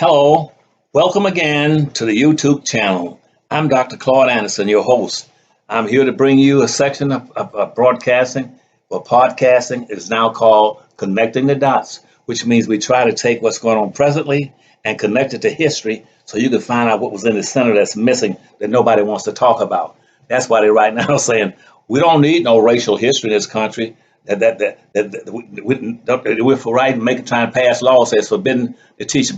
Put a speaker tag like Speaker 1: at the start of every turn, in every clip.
Speaker 1: Hello, welcome again to the YouTube channel. I'm Dr. Claud Anderson, your host. I'm here to bring you a section of broadcasting or podcasting. It is now called Connecting the Dots, which means we try to take what's going on presently and connect it to history so you can find out what was in the center that's missing that nobody wants to talk about. That's why they're right now saying we don't need no racial history in this country. We're for right and making trying to pass laws that's forbidden to teach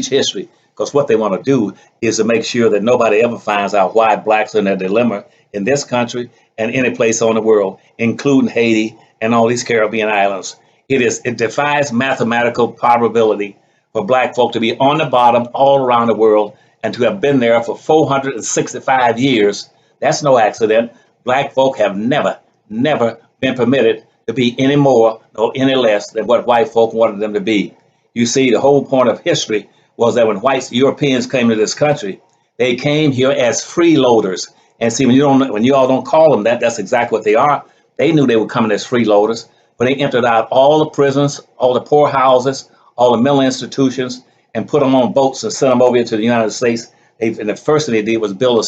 Speaker 1: history, because what they want to do is to make sure that nobody ever finds out why blacks are in a dilemma in this country and any place on the world, including Haiti and all these Caribbean islands. It defies mathematical probability for black folk to be on the bottom all around the world and to have been there for 465 years. That's no accident. Black folk have never been permitted to be any more or any less than what white folk wanted them to be. You see, the whole point of history was that when white Europeans came to this country, they came here as freeloaders. And see, when you all don't call them that, that's exactly what they are. They knew they were coming as freeloaders, but they entered out all the prisons, all the poorhouses, all the mental institutions, and put them on boats and sent them over here to the United States. And the first thing they did was build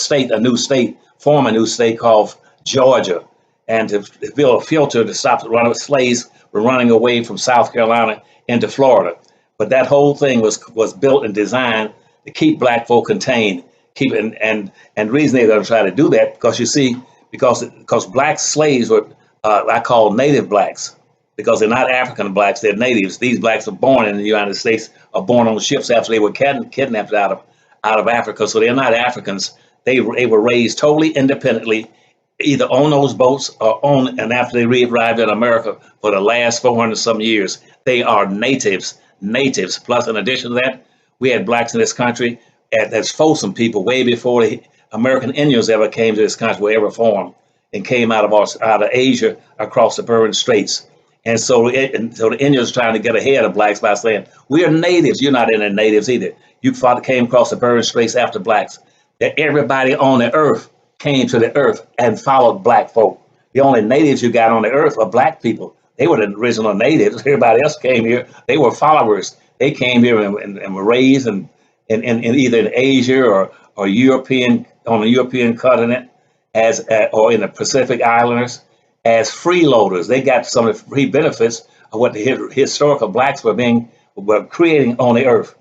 Speaker 1: form a new state called Georgia, and to build a filter to stop the slaves from running away from South Carolina into Florida. But that whole thing was built and designed to keep black folk contained. And the reason they're going to try to do that, because you see, because black slaves were I call native blacks, because they're not African blacks, they're natives. These blacks are born in the United States, are born on ships after they were kidnapped out of Africa. So they're not Africans. They were raised totally independently, either on those boats or and after they arrived in America for the last 400 some years. They are natives. Plus, in addition to that, we had blacks in this country as Folsom people way before the American Indians ever came to this country, were ever formed, and came out of Asia across the Bering Straits. And so the Indians are trying to get ahead of blacks by saying, we are natives. You're not any natives either. You came across the Bering Straits after blacks. That everybody on the earth came to the earth and followed black folk. The only natives you got on the earth are black people. They were the original natives. Everybody else came here. They were followers. They came here and were raised in either in Asia or European, on the European continent, or in the Pacific Islanders as freeloaders. They got some of the free benefits of what the historical blacks were creating on the earth.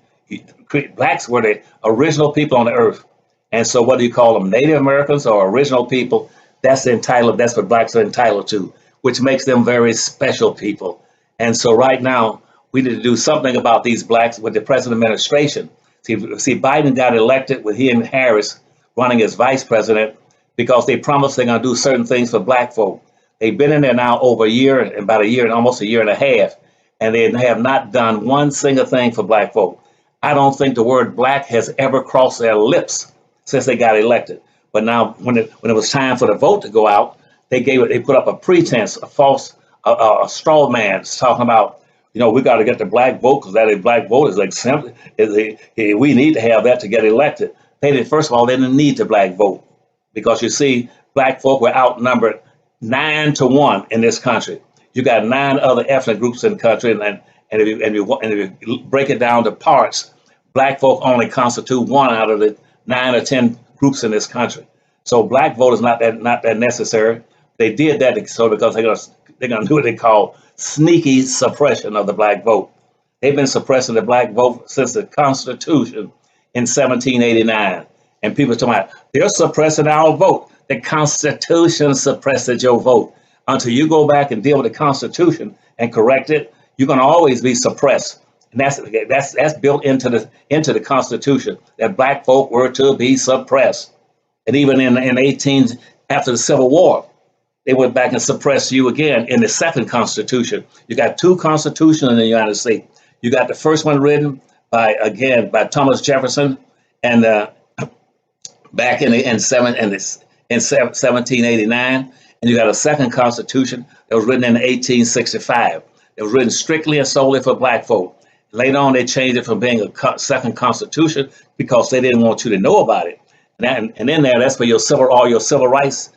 Speaker 1: Blacks were the original people on the earth. And so whether you call them Native Americans or original people, that's what blacks are entitled to, which makes them very special people. And so right now, we need to do something about these blacks with the present administration. See, Biden got elected with he and Harris running as vice president because they promised they're going to do certain things for black folk. They've been in there now over a year, about a year and almost a year and a half, and they have not done one single thing for black folk. I don't think the word black has ever crossed their lips since they got elected. But now, when it was time for the vote to go out, they put up a pretense, a straw man talking about, we got to get the black vote because that black vote is exempt. We need to have that to get elected. First of all, they didn't need the black vote because you see, black folk were outnumbered 9-1 in this country. You got 9 other ethnic groups in the country, and if you break it down to parts, black folk only constitute 1 out of the 9 or 10 groups in this country. So black vote is not that necessary. They did that because they're gonna do what they call sneaky suppression of the black vote. They've been suppressing the black vote since the Constitution in 1789. And people are talking about they're suppressing our vote. The Constitution suppressed your vote. Until you go back and deal with the Constitution and correct it, you're gonna always be suppressed. And that's built into the Constitution, that black folk were to be suppressed. And even after the Civil War, they went back and suppressed you again in the second Constitution. You got 2 constitutions in the United States. You got the first one written by Thomas Jefferson, and back in 1789, and you got a second Constitution that was written in 1865. It was written strictly and solely for black folk. Later on, they changed it from being a second Constitution because they didn't want you to know about it. And in there, that's where all your civil rights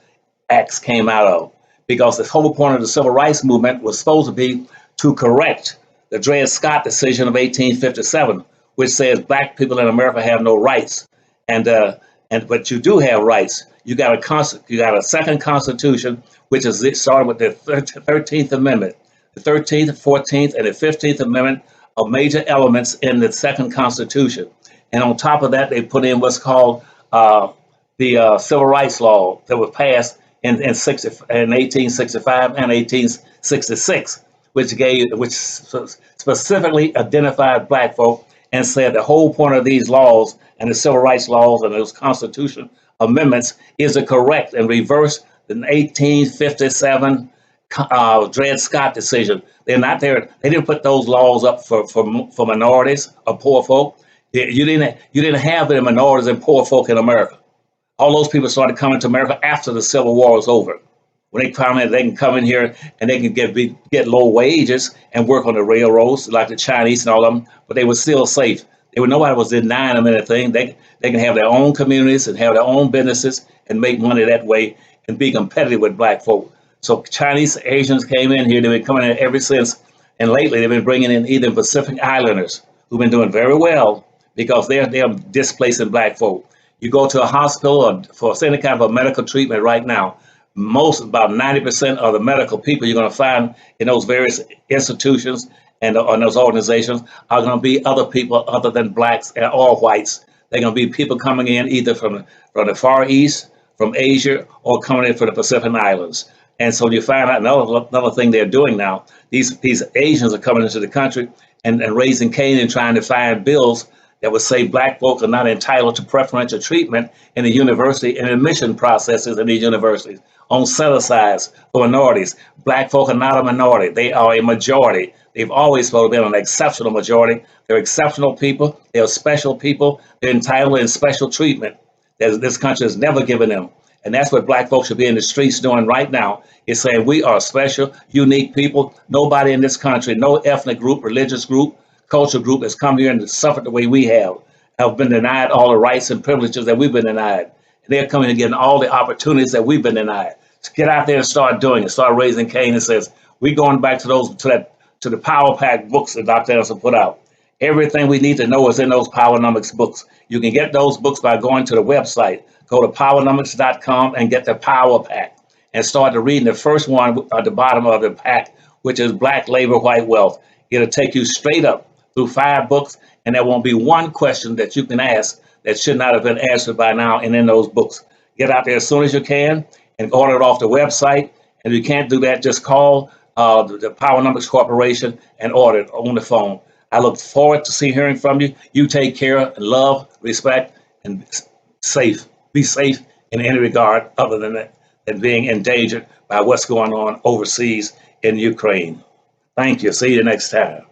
Speaker 1: acts came out of, because the whole point of the civil rights movement was supposed to be to correct the Dred Scott decision of 1857, which says black people in America have no rights, and but you do have rights. You got a second constitution, which is starting with the 13th Amendment. The 13th, 14th, and the 15th Amendment are major elements in the second constitution. And on top of that, they put in what's called the civil rights law that was passed in 1865 and 1866, which specifically identified black folk and said the whole point of these laws and the civil rights laws and those constitution amendments is to correct and reverse the 1857 Dred Scott decision. They're not there. They didn't put those laws up for minorities or poor folk. You didn't have the minorities and poor folk in America. All those people started coming to America after the Civil War was over. When they found that they can come in here and they can get low wages and work on the railroads like the Chinese and all of them, but they were still safe. Nobody was denying them anything. They can have their own communities and have their own businesses and make money that way and be competitive with black folk. So Chinese, Asians came in here. They've been coming in ever since. And lately they've been bringing in even Pacific Islanders who've been doing very well because they're displacing black folk. You go to a hospital or for any kind of a medical treatment right now, about 90% of the medical people you're going to find in those various institutions and those organizations are going to be other people other than blacks or whites. They're going to be people coming in either from the Far East, from Asia, or coming in from the Pacific Islands. And so you find out another thing they're doing now. These Asians are coming into the country and raising Cain and trying to find bills that would say black folks are not entitled to preferential treatment in the university and admission processes in these universities, on set-asides for minorities. Black folk are not a minority. They are a majority. They've always supposed to be an exceptional majority. They're exceptional people. They're special people. They're entitled in special treatment that this country has never given them. And that's what black folks should be in the streets doing right now, is saying we are special, unique people. Nobody in this country, no ethnic group, religious group, cultural group has come here and suffered the way we have been denied all the rights and privileges that we've been denied. And they're coming and getting all the opportunities that we've been denied. So get out there and start doing it. Start raising Cain and says, we're going back to the Power Pack books that Dr. Anderson put out. Everything we need to know is in those Powernomics books. You can get those books by going to the website. Go to powernomics.com and get the Power Pack and start to reading the first one at the bottom of the pack, which is Black Labor, White Wealth. It'll take you straight up through 5 books, and there won't be one question that you can ask that should not have been answered by now and in those books. Get out there as soon as you can and order it off the website. And if you can't do that, just call the Powernomics Corporation and order it on the phone. I look forward to hearing from you. You take care, and love, respect, and safe. Be safe in any regard other than that, than being endangered by what's going on overseas in Ukraine. Thank you. See you next time.